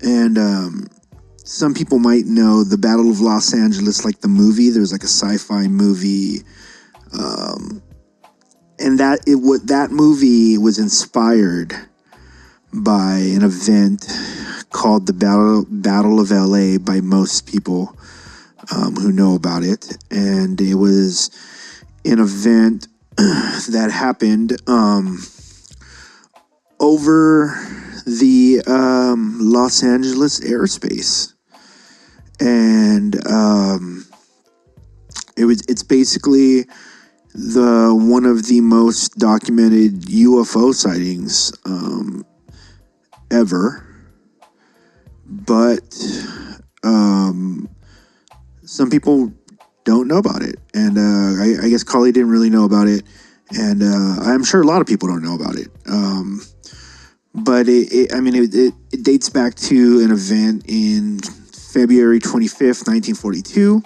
And some people might know the Battle of Los Angeles, like the movie. There's like a sci-fi movie. And that movie was inspired by an event called the Battle of LA by most people who know about it. And it was an event that happened over the Los Angeles airspace. And it's basically one of the most documented UFO sightings ever. But some people don't know about it, and I guess Kali didn't really know about it, and I'm sure a lot of people don't know about it. But it dates back to an event in February 25th, 1942.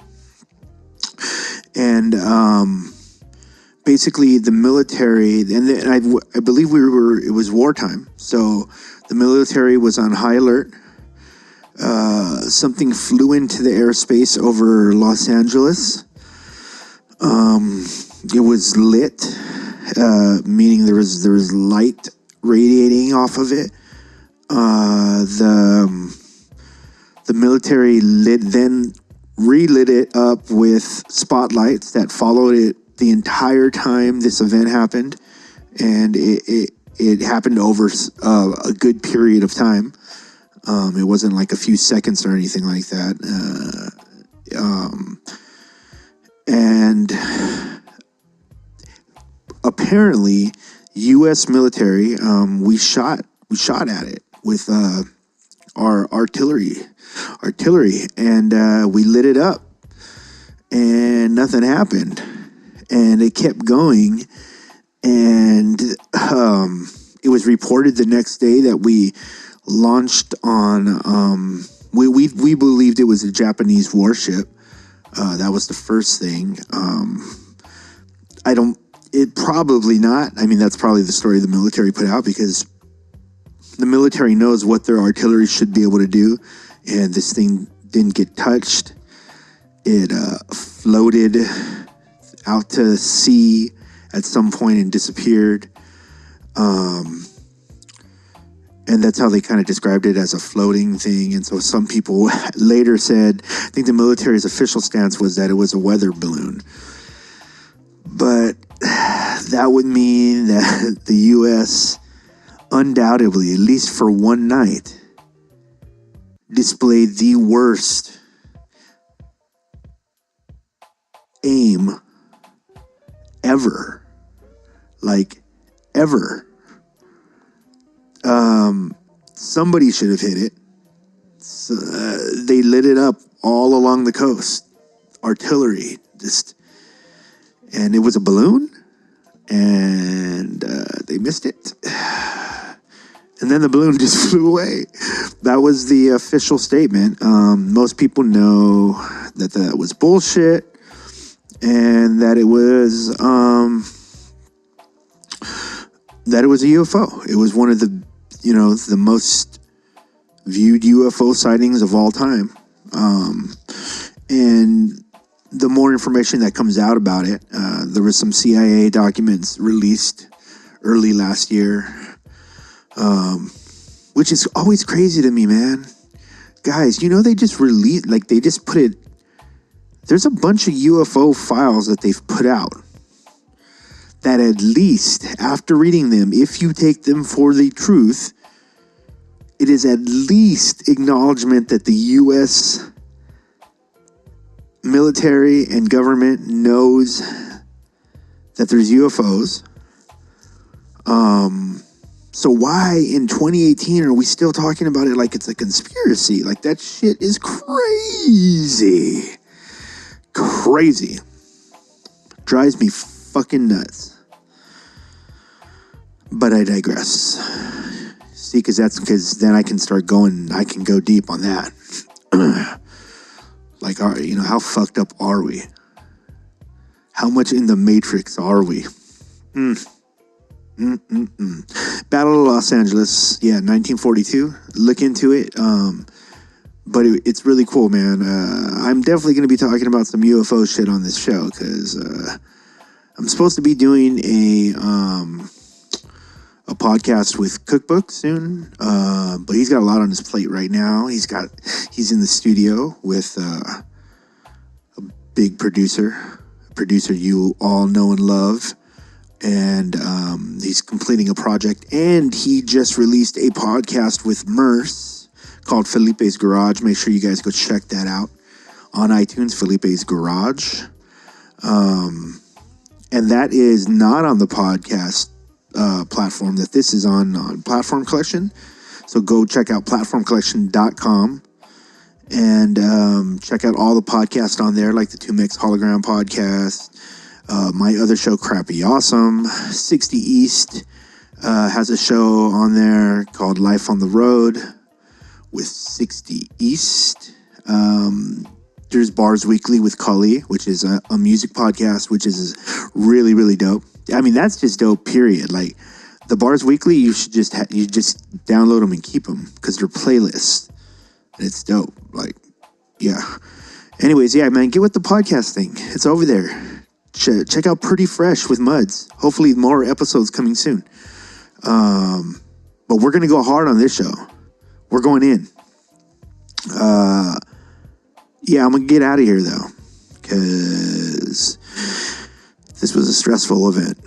And basically the military, and then I believe it was wartime, so the military was on high alert. Something flew into the airspace over Los Angeles. It was lit, meaning there was light radiating off of it. The military then relit it up with spotlights that followed it the entire time this event happened, and it happened over a good period of time. It wasn't like a few seconds or anything like that. And apparently, U.S. military, we shot at it with our artillery, and we lit it up, and nothing happened, and it kept going, and it was reported the next day that we launched on. We believed it was a Japanese warship. That was the first thing. It probably not. I mean, that's probably the story the military put out, because the military knows what their artillery should be able to do, and this thing didn't get touched. It floated out to sea at some point and disappeared. And that's how they kind of described it, as a floating thing. And so some people later said, I think the military's official stance was that it was a weather balloon. But that would mean that the U.S. undoubtedly, at least for one night, displayed the worst aim ever. Like, ever. Somebody should have hit it. So, they lit it up all along the coast. Artillery, and it was a balloon, and they missed it. And then the balloon just flew away. That was the official statement. Most people know that was bullshit, and that it was a UFO. It was one of the most viewed UFO sightings of all time. And the more information that comes out about it, there was some CIA documents released early last year, which is always crazy to me, man. Guys, they just released, they just put it, there's a bunch of UFO files that they've put out that, at least after reading them, if you take them for the truth, it is at least acknowledgement that the U.S. military and government knows that there's UFOs. So why in 2018 are we still talking about it like it's a conspiracy? Like, that shit is crazy. Crazy. Drives me fucking nuts. But I digress. See, because then I can start going, I can go deep on that. Like, how fucked up are we? How much in the Matrix are we? Battle of Los Angeles, 1942. Look into it. But it's really cool, man. I'm definitely going to be talking about some UFO shit on this show, because I'm supposed to be doing a podcast with Cookbook soon, but he's got a lot on his plate right now. He's in the studio with a big producer you all know and love, and he's completing a project, and he just released a podcast with Merce called Felipe's Garage. Make sure you guys go check that out on iTunes, Felipe's Garage. And that is not on the podcast platform that this is on Platform Collection. So go check out platformcollection.com and check out all the podcasts on there, like the 2Mix Hologram podcast, my other show, Crappy Awesome. 60 East has a show on there called Life on the Road with 60 East. There's Bars Weekly with KILLcRey, which is a music podcast, which is really, really dope. I mean, that's just dope, period. Like, the Bars Weekly, you should just you just download them and keep them because they're playlists. And it's dope. Like, yeah. Anyways, yeah, man, get with the podcast thing. It's over there. Check out Pretty Fresh with Muds. Hopefully more episodes coming soon. But we're going to go hard on this show. We're going in. Yeah, I'm going to get out of here, though, because this was a stressful event.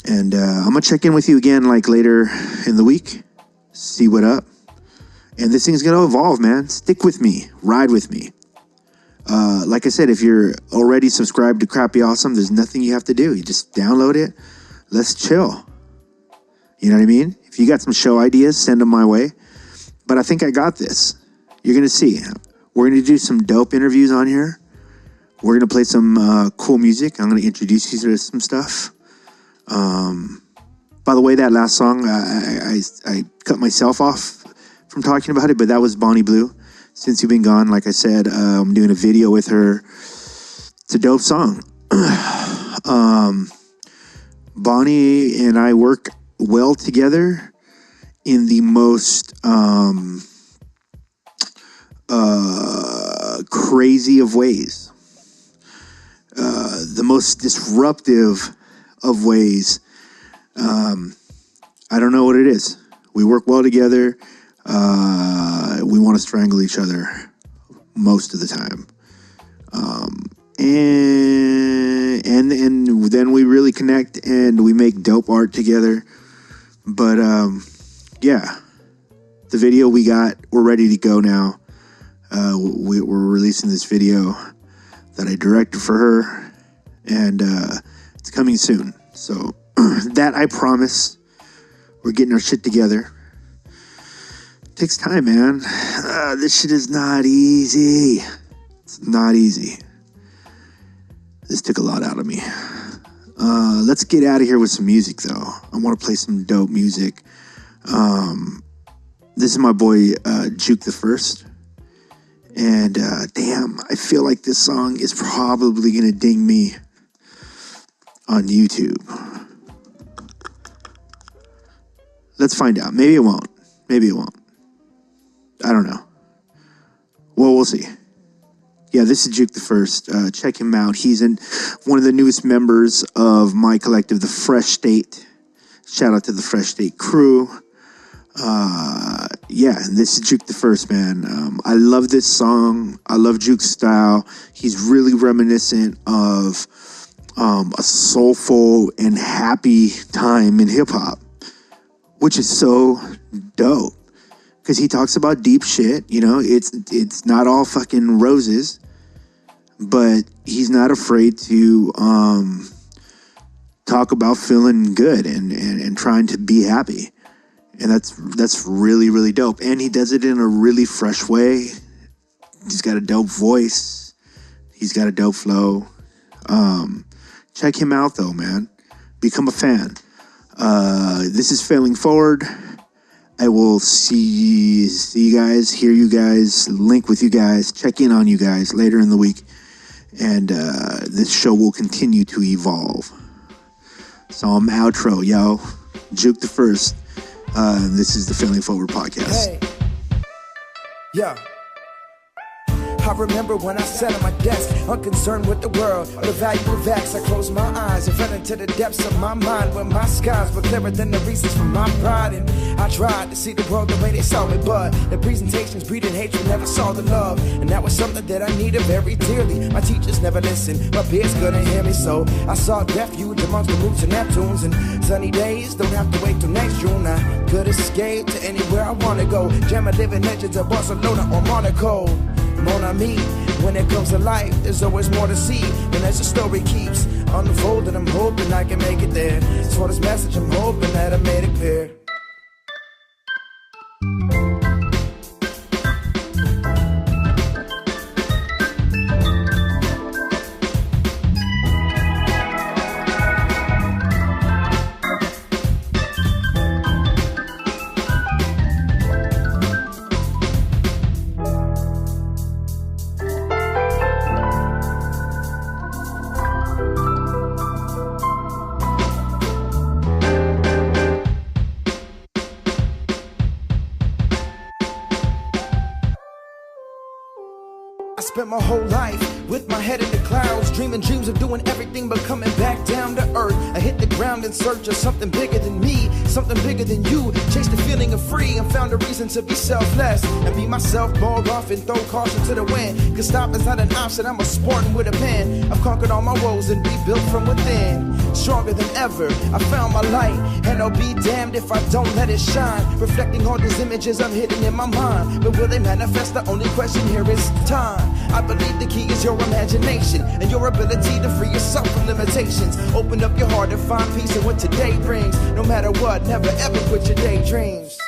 And I'm going to check in with you again, like, later in the week, see what up. And this thing's going to evolve, man. Stick with me. Ride with me. Like I said, if you're already subscribed to Crappy Awesome, there's nothing you have to do. You just download it. Let's chill. You know what I mean? If you got some show ideas, send them my way. But I think I got this. You're going to see. We're going to do some dope interviews on here. We're going to play some cool music. I'm going to introduce you to some stuff. By the way, that last song, I cut myself off from talking about it, but that was Bonnie Blue. Since You've Been Gone, like I said, I'm doing a video with her. It's a dope song. Bonnie and I work well together in the most crazy of ways. The most disruptive of ways. I don't know what it is. We work well together. We want to strangle each other most of the time. And then we really connect and we make dope art together. But, yeah, the video we're ready to go now. We're releasing this video that I directed for her, and, it's coming soon. So that I promise. We're getting our shit together. Takes time, man. This shit is not easy. It's not easy. This took a lot out of me. Let's get out of here with some music, though. I want to play some dope music. This is my boy, Juke the First. And, damn, I feel like this song is probably going to ding me on YouTube. Let's find out. Maybe it won't. Maybe it won't. I don't know. Well, we'll see. Yeah, this is Juke the First. Check him out. He's one of the newest members of my collective, The Fresh State. Shout out to the Fresh State crew. Yeah, and this is Juke the First, man. I love this song. I love Juke's style. He's really reminiscent of a soulful and happy time in hip-hop, which is so dope. Because he talks about deep shit, you know, it's not all fucking roses, but he's not afraid to talk about feeling good and trying to be happy. And that's really, really dope. And he does it in a really fresh way. He's got a dope voice. He's got a dope flow. Check him out, though, man. Become a fan. This is Failing Forward. I will see you guys, hear you guys, link with you guys, check in on you guys later in the week. And this show will continue to evolve. So I'm outro, yo. Juke the First. This is the Failing Forward podcast. Hey. Yeah. I remember when I sat at my desk, unconcerned with the world, or the value of X. I closed my eyes and fell into the depths of my mind, where my skies were clearer than the reasons for my pride. And I tried to see the world the way they saw it, but the presentations breeding hatred never saw the love. And that was something that I needed very dearly. My teachers never listened, my peers couldn't hear me, so I sought refuge amongst the roots of Neptunes. And sunny days don't have to wait till next June. I could escape to anywhere I want to go. Jam my living legends of Barcelona or Monaco. Mon ami, when it comes to life, there's always more to see. And as the story keeps unfolding, I'm hoping I can make it there. So for this message, I'm hoping that I made it clear. spent my whole life with my head in the clouds, dreaming dreams of doing everything but coming back down to earth. I hit the ground in search of something bigger than me, something bigger than you. Chased the feeling of free and found a reason to be selfless and be myself, ball off and throw caution to the wind. Cause stop is not an option, I'm a sporting with a pen. I've conquered all my woes and rebuilt from within. Stronger than ever, I found my light, and I'll be damned if I don't let it shine. Reflecting all these images I'm hidden in my mind, but will they manifest? The only question here is time. I believe the key is your imagination and your ability to free yourself from limitations. Open up your heart and find peace in what today brings. No matter what, never ever quit your daydreams.